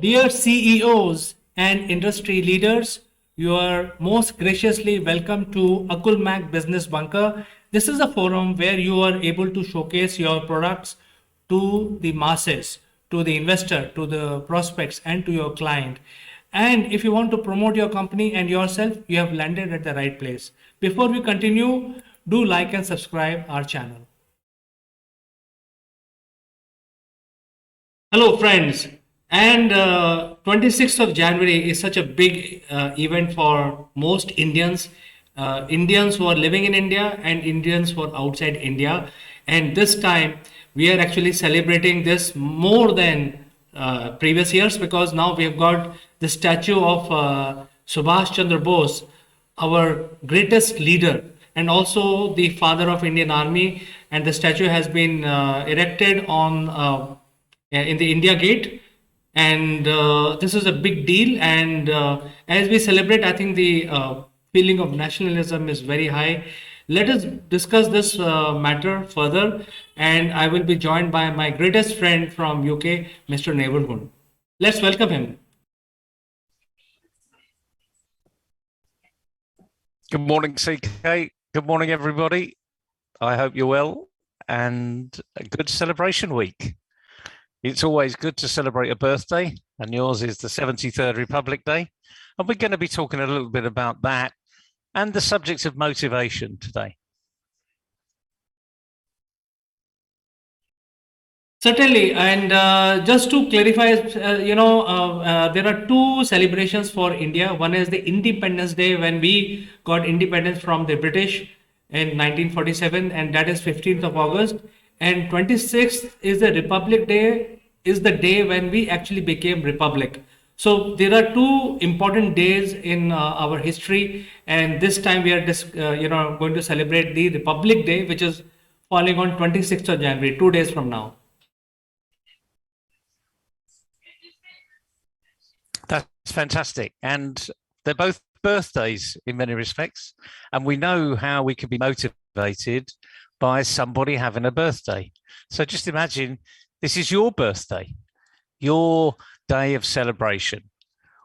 Dear CEOs and industry leaders, you are most graciously welcome to Akulmac Business Bunker. This is a forum where you are able to showcase your products to the masses, to the investor, to the prospects, and to your client. And if you want to promote your company and yourself, you have landed at the right place. Before we continue, do like and subscribe our channel. Hello, friends. And 26th of January is such a big event for most Indians, Indians who are living in India and Indians who are outside India. And this time we are actually celebrating this more than previous years because now we have got the statue of Subhas Chandra Bose, our greatest leader and also the father of Indian Army. And the statue has been erected on in the India Gate, and this is a big deal. And as we celebrate, I think the feeling of nationalism is very high. Let us discuss this matter further, and I will be joined by my greatest friend from UK, Mr. Neighborhood. Let's welcome him. Good morning, CK. Good morning, everybody. I hope you're well and a good celebration week. It's always good to celebrate a birthday, and yours is the 73rd Republic Day. And we're going to be talking a little bit about that and the subject of motivation today. Certainly, and just to clarify, there are two celebrations for India. One is the Independence Day when we got independence from the British in 1947, and that is 15th of August. And 26th is the Republic Day, is the day when we actually became Republic. So there are two important days in our history, and this time we are going to celebrate the Republic Day, which is falling on 26th of January, 2 days from now. That's fantastic. And they're both birthdays in many respects. And we know how we can be motivated by somebody having a birthday. So just imagine this is your birthday, your day of celebration.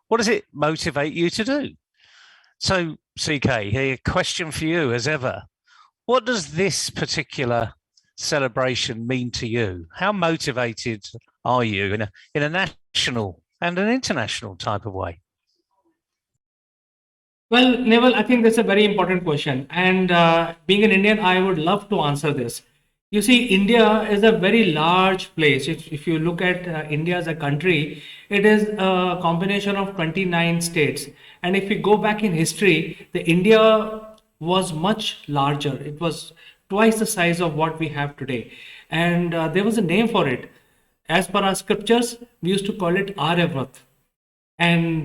What does it motivate you to do? So, CK, here, a question for you as ever. What does this particular celebration mean to you? How motivated are you in a national and an international type of way? Well, Neville, I think that's a very important question. And being an Indian, I would love to answer this. You see, India is a very large place. If you look at India as a country, it is a combination of 29 states. And if we go back in history, the India was much larger. It was twice the size of what we have today. And there was a name for it. As per our scriptures, we used to call it Aryavrat. And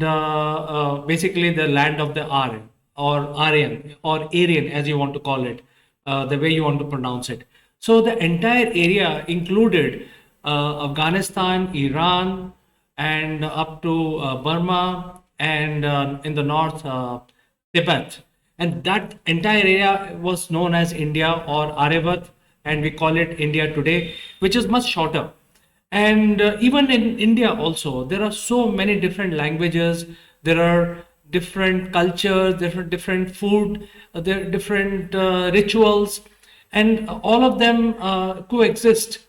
basically the land of the Aryan or Aryan or Aryan, as you want to call it, the way you want to pronounce it. So the entire area included Afghanistan, Iran, and up to Burma, and in the north, Tibet. And that entire area was known as India or Aryavrat, and we call it India today, which is much shorter. And even in India also, there are so many different languages, there are different cultures, different food, there are different rituals, and all of them coexist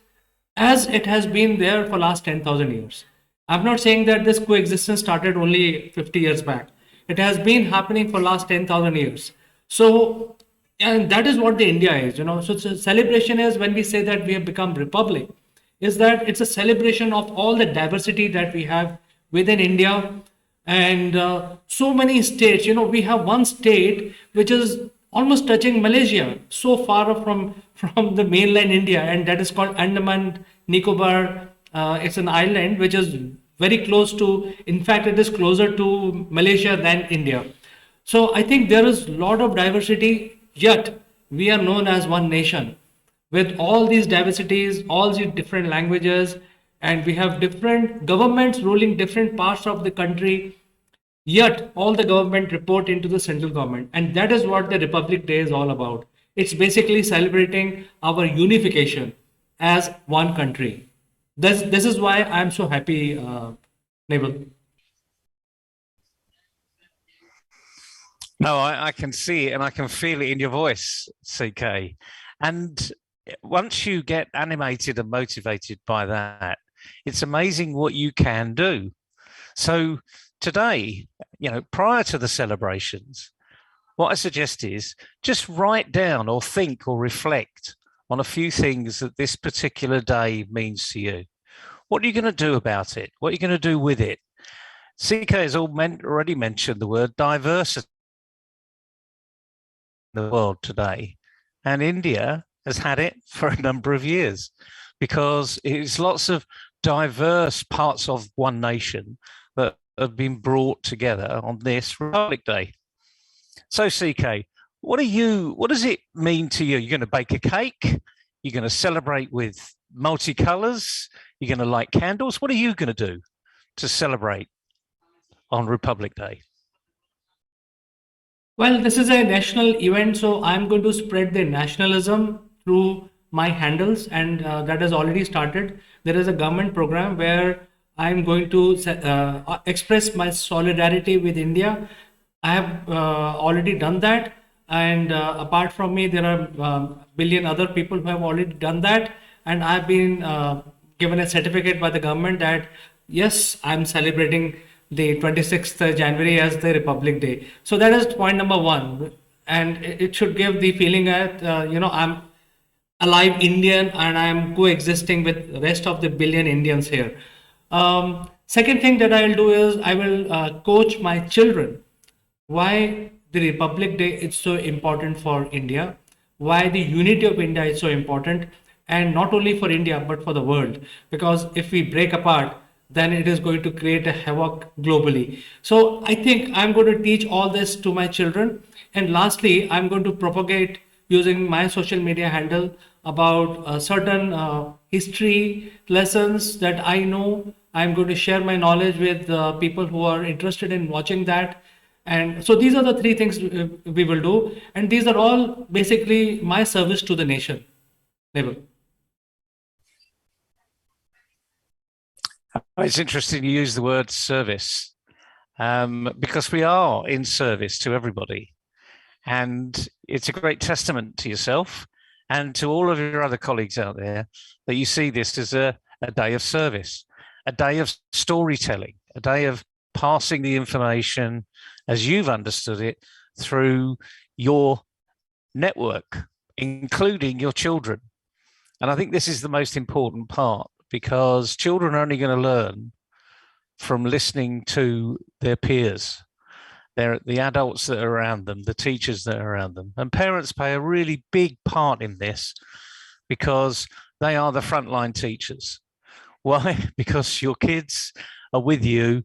as it has been there for last 10,000 years. I'm not saying that this coexistence started only 50 years back. It has been happening for last 10,000 years. So, and that is what the India is, So celebration is when we say that we have become republic, is that it's a celebration of all the diversity that we have within India. And so many states, we have one state which is almost touching Malaysia, so far from the mainland India, and that is called Andaman Nicobar. It's an island which is very close to, in fact, it is closer to Malaysia than India. So I think there is a lot of diversity, yet we are known as one nation with all these diversities, all these different languages, and we have different governments ruling different parts of the country. Yet all the government report into the central government, and that is what the Republic Day is all about. It's basically celebrating our unification as one country. This is why I'm so happy, Naval. No, I can see it and I can feel it in your voice, CK. And once you get animated and motivated by that, it's amazing what you can do. So today, prior to the celebrations, what I suggest is just write down or think or reflect on a few things that this particular day means to you. What are you going to do about it? What are you going to do with it? CK has already mentioned the word diversity in the world today. And India has had it for a number of years because it's lots of diverse parts of one nation that have been brought together on this Republic Day. So, CK, what does it mean to you? You're going to bake a cake? You're going to celebrate with multicolours? You're going to light candles? What are you going to do to celebrate on Republic Day? Well, this is a national event, so I'm going to spread the nationalism through my handles, and that has already started. There is a government program where I'm going to express my solidarity with India. I have already done that, and apart from me, there are billion other people who have already done that, and I've been given a certificate by the government that yes, I'm celebrating the 26th January as the Republic Day. So that is point number one, and it should give the feeling that I'm alive Indian and I'm coexisting with the rest of the billion Indians here. Second thing that I'll do is I will coach my children why the Republic Day is so important for India, why the unity of India is so important, and not only for India but for the world. Because if we break apart, then it is going to create a havoc globally. So I think I'm going to teach all this to my children. And lastly, I'm going to propagate using my social media handle about certain history lessons that I know. I'm going to share my knowledge with people who are interested in watching that. And so these are the three things we will do. And these are all basically my service to the nation. Naval. It's interesting you use the word service because we are in service to everybody. And it's a great testament to yourself and to all of your other colleagues out there that you see this as a day of service, a day of storytelling, a day of passing the information as you've understood it through your network, including your children. And I think this is the most important part because children are only going to learn from listening to their peers. They're the adults that are around them, the teachers that are around them. And parents play a really big part in this because they are the frontline teachers. Why? Because your kids are with you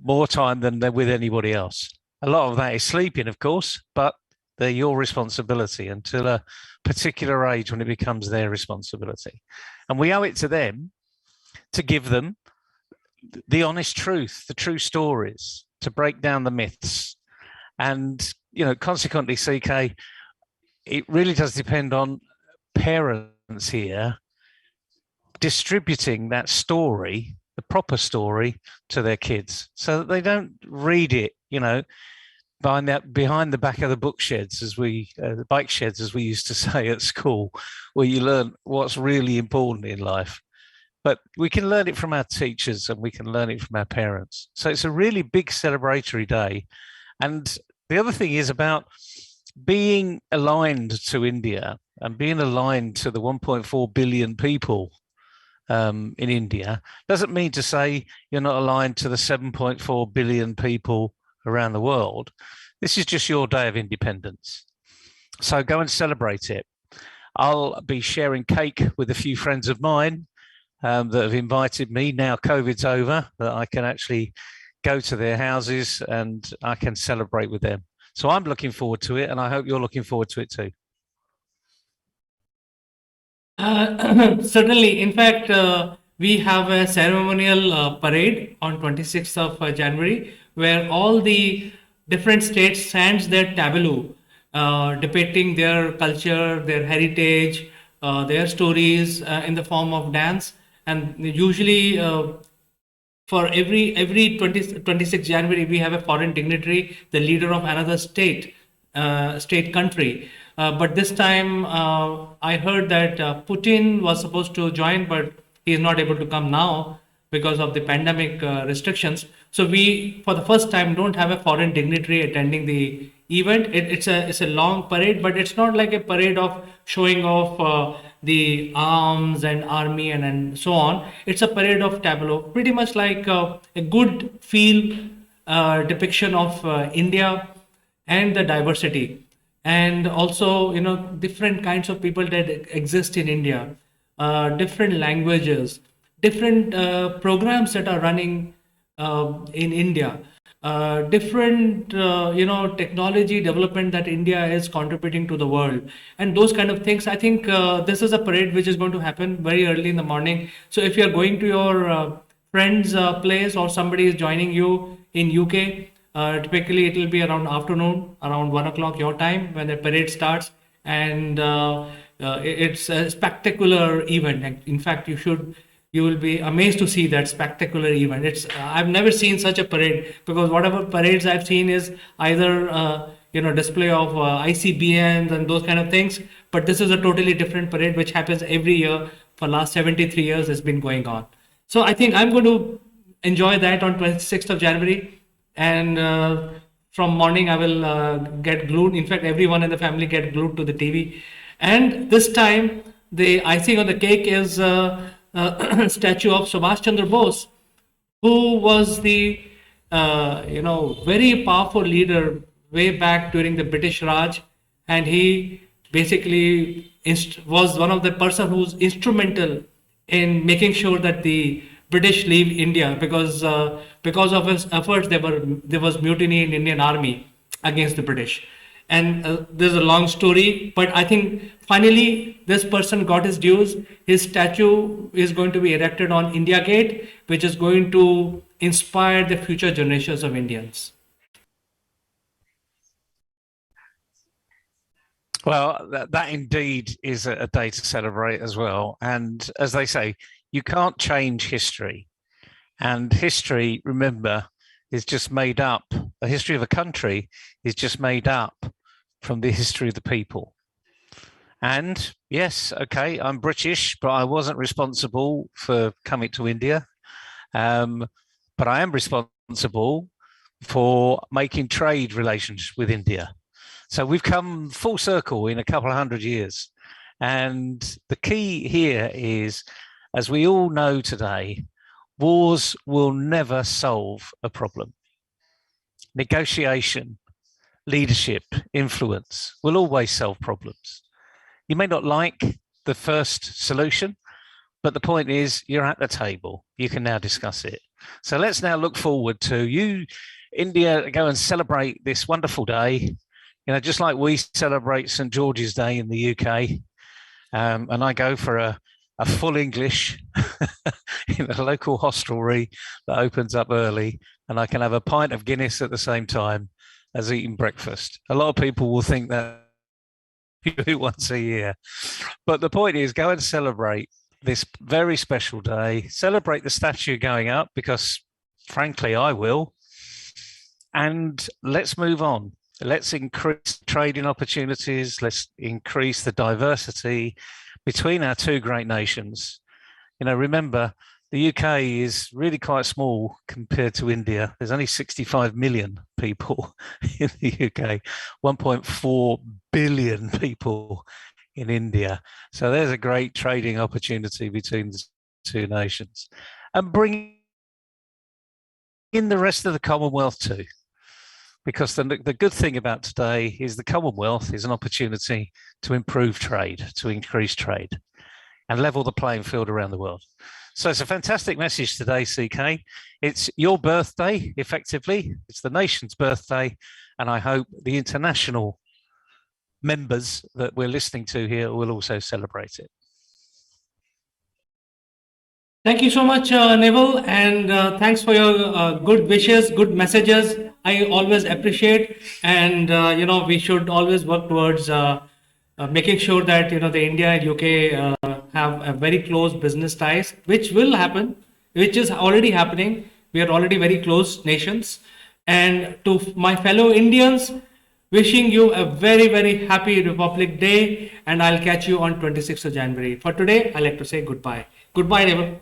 more time than they're with anybody else. A lot of that is sleeping, of course, but they're your responsibility until a particular age when it becomes their responsibility. And we owe it to them to give them the honest truth, the true stories, to break down the myths. And, consequently, CK, it really does depend on parents here distributing that story, the proper story, to their kids so that they don't read it, behind the back of the book sheds, the bike sheds, as we used to say at school, where you learn what's really important in life. But we can learn it from our teachers and we can learn it from our parents. So it's a really big celebratory day. And the other thing is about being aligned to India and being aligned to the 1.4 billion people in India doesn't mean to say you're not aligned to the 7.4 billion people around the world. This is just your day of independence. So go and celebrate it. I'll be sharing cake with a few friends of mine that have invited me. Now COVID's over, that I can actually go to their houses and I can celebrate with them. So I'm looking forward to it, and I hope you're looking forward to it too. Certainly. In fact, we have a ceremonial parade on 26th of January where all the different states sends their tableau depicting their culture, their heritage, their stories in the form of dance. And usually for every 26 January, we have a foreign dignitary, the leader of another state country. But this time, I heard that Putin was supposed to join, but he is not able to come now because of the pandemic restrictions. So we, for the first time, don't have a foreign dignitary attending the event. It's a long parade, but it's not like a parade of showing off the arms and army and so on. It's a parade of tableau, pretty much like a good feel depiction of India and the diversity, and also different kinds of people that exist in India, different languages, different programs that are running in India, different technology development that India is contributing to the world, and those kind of things. I think this is a parade which is going to happen very early in the morning. So if you are going to your friend's place, or somebody is joining you in UK, typically it will be around afternoon, around 1 o'clock your time, when the parade starts, and it's a spectacular event. And in fact, you will be amazed to see that spectacular event. It's I've never seen such a parade, because whatever parades I've seen is either display of ICBMs and those kind of things. But this is a totally different parade which happens every year for last 73 years. It's been going on. So I think I'm going to enjoy that on 26th of January, and from morning I will get glued. In fact, everyone in the family get glued to the TV. And this time the icing on the cake is statue of Subhas Chandra Bose, who was the very powerful leader way back during the British Raj, and he basically was one of the person who's instrumental in making sure that the British leave India, because of his efforts there was mutiny in Indian army against the British. And there's a long story, but I think finally this person got his dues. His statue is going to be erected on India Gate, which is going to inspire the future generations of Indians. Well, that indeed is a day to celebrate as well. And as they say, you can't change history. And history, remember, is just made up. The history of a country is just made up from the history of the people. And yes, okay, I'm British, but I wasn't responsible for coming to India. But I am responsible for making trade relations with India. So we've come full circle in a couple of 100 years. And the key here is, as we all know today, wars will never solve a problem. Negotiation, leadership, influence will always solve problems. You may not like the first solution, but the point is you're at the table. You can now discuss it. So let's now look forward to you, India, go and celebrate this wonderful day. Just like we celebrate St. George's Day in the UK, and I go for a full English in a local hostelry that opens up early, and I can have a pint of Guinness at the same time as eating breakfast. A lot of people will think that you do once a year, but the point is, go and celebrate this very special day. Celebrate the statue going up, because frankly, I will. And let's move on. Let's increase trading opportunities. Let's increase the diversity between our two great nations. Remember, the UK is really quite small compared to India. There's only 65 million people in the UK, 1.4 billion people in India. So there's a great trading opportunity between the two nations. And bring in the rest of the Commonwealth too. Because the good thing about today is the Commonwealth is an opportunity to improve trade, to increase trade, and level the playing field around the world. So it's a fantastic message today, CK. It's your birthday, effectively. It's the nation's birthday, and I hope the international members that we're listening to here will also celebrate it. Thank you so much, Neville, and thanks for your good wishes, good messages. I always appreciate, and we should always work towards making sure that the India and UK have a very close business ties, which will happen, which is already happening. We are already very close nations. And to my fellow Indians, wishing you a very, very happy Republic Day. And I'll catch you on 26th of January. For today, I'd like to say goodbye. Goodbye, everyone.